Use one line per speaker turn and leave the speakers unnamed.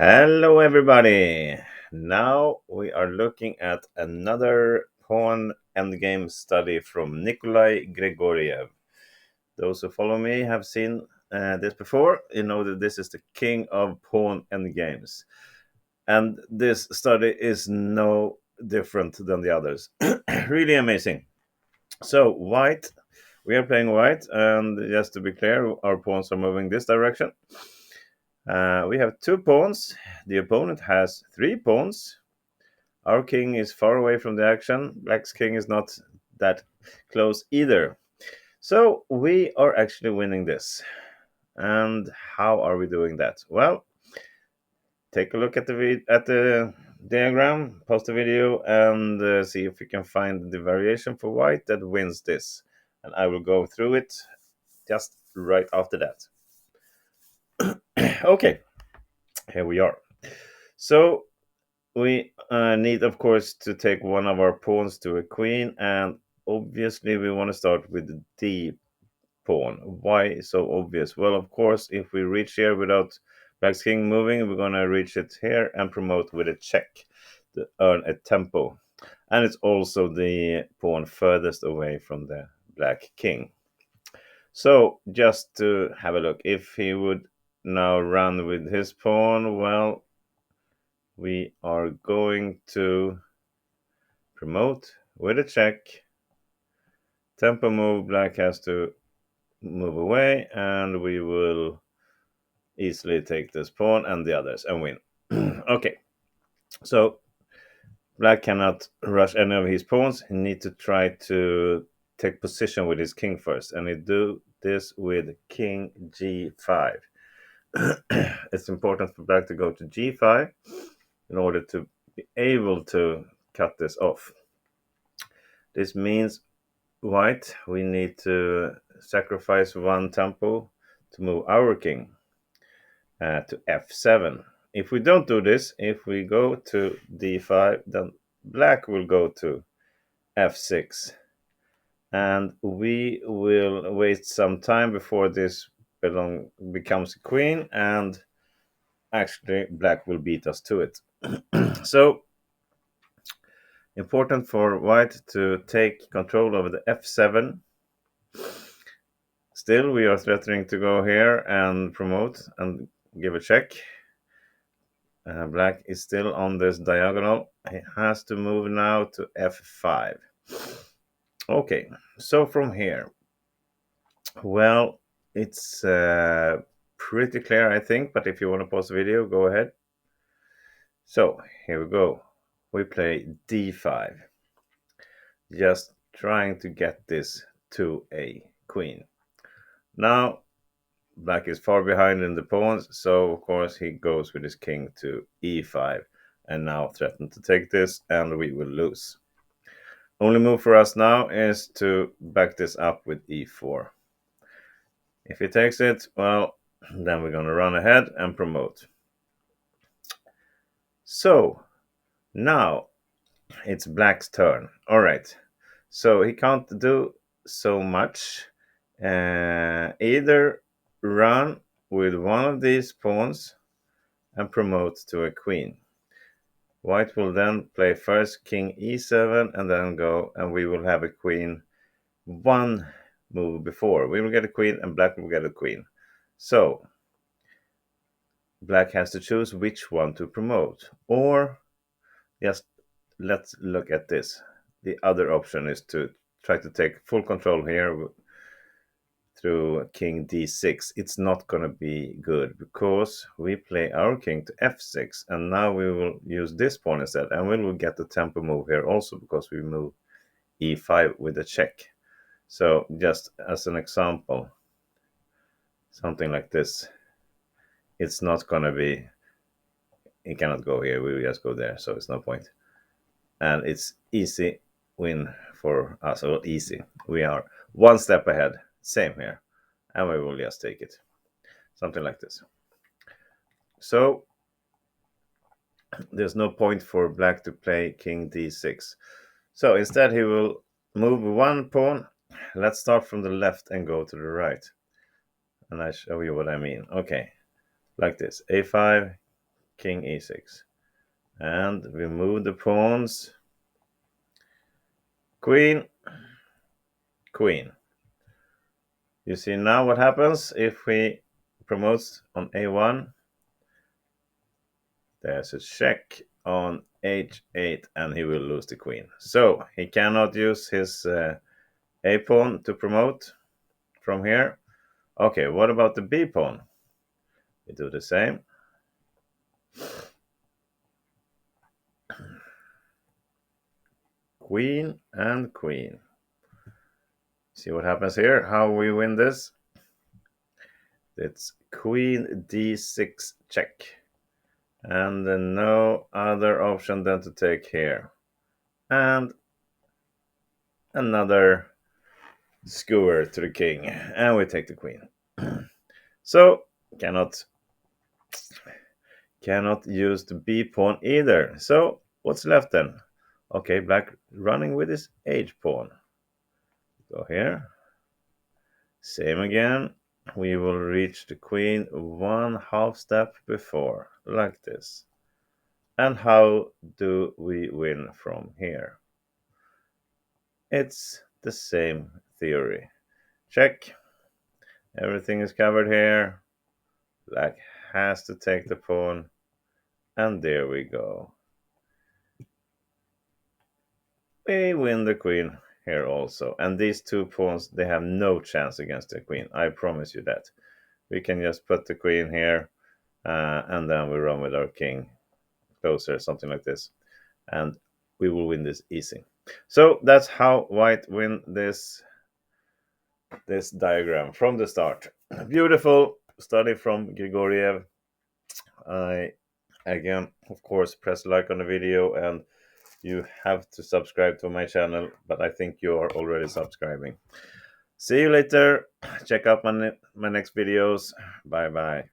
Hello, everybody. Now we are looking at another pawn endgame study from Nikolai Grigoriev. Those who follow me have seen this before. You know that this is the king of pawn endgames. And this study is no different than the others. Really amazing. So, white, we are playing white, and just to be clear, our pawns are moving this direction. We have two pawns. The opponent has three pawns. Our king is far away from the action. Black's king is not that close either. So we are actually winning this. And how are we doing that? Well, take a look at the diagram, pause the video, and see if we can find the variation for white that wins this. And I will go through it just right after that. Okay, here we are. So we need, of course, to take one of our pawns to a queen, and obviously we want to start with the D pawn. Why so obvious? Well, of course, if we reach here without Black's king moving, we're going to reach it here and promote with a check to earn a tempo. And it's also the pawn furthest away from the Black king. So, just to have a look, if he would now run with his pawn, well, we are going to promote with a check. Tempo move, Black has to move away, and we will easily take this pawn and the others and win. Okay, so Black cannot rush any of his pawns. He needs to try to take position with his king first, and he do this with king g5. It's important for Black to go to g5 in order to be able to cut this off. This means white, we need to sacrifice one tempo to move our king to f7. If we don't do this, if we go to d5, then Black will go to f6. And we will waste some time before this becomes a queen, and actually Black will beat us to it. So, important for white to take control over the f7. Still, we are threatening to go here and promote and give a check. Black is still on this diagonal. He has to move now to f5. Okay, so from here, well, it's pretty clear, I think, but if you want to pause the video, go ahead. So, here we go. We play d5. Just trying to get this to a queen. Now, Black is far behind in the pawns, so of course he goes with his king to e5 and now threatens to take this, and we will lose. Only move for us now is to back this up with e4. If he takes it, well, then we're going to run ahead and promote. So, now it's Black's turn. All right, so he can't do so much. Either run with one of these pawns and promote to a queen. White will then play first king e7 and then go, and we will have a queen one move before. We will get a queen and Black will get a queen. So Black has to choose which one to promote. Or just let's look at this. The other option is to try to take full control here through king d6. It's not going to be good because we play our king to f6, and now we will use this pawn instead, and we will get the tempo move here also because we move e5 with a check. So just as an example, something like this, it's not going to be, it cannot go here, we will just go there, so it's no point. And it's easy win for us, or easy. We are one step ahead, same here, and we will just take it. Something like this. So there's no point for Black to play king d6. So instead he will move one pawn. Let's start from the left and go to the right. And I show you what I mean. Okay, like this. a5, king e6. And we move the pawns. Queen, queen. You see now what happens if we promote on a1. There's a check on h8 and he will lose the queen. So he cannot use his a pawn to promote from here. Okay, what about the b pawn? We do the same. Queen and queen. See what happens here, how we win this? It's queen d6 check. And no other option than to take here. And another skewer to the king. And we take the queen. So, cannot use the b pawn either. So, what's left then? Okay, black running with his h pawn. Go here. Same again. We will reach the queen one half step before, like this. And how do we win from here? It's the same theory. Check. Everything is covered here. Black has to take the pawn. And there we go. We win the queen here also. And these two pawns, they have no chance against the queen. I promise you that. We can just put the queen here. And then we run with our king closer, something like this. And we will win this easy. So that's how white win this diagram from the start. Beautiful study from Grigoriev. I again, of course, press like on the video, and you have to subscribe to my channel, but I think you are already subscribing. See you later. Check out my next videos. Bye bye.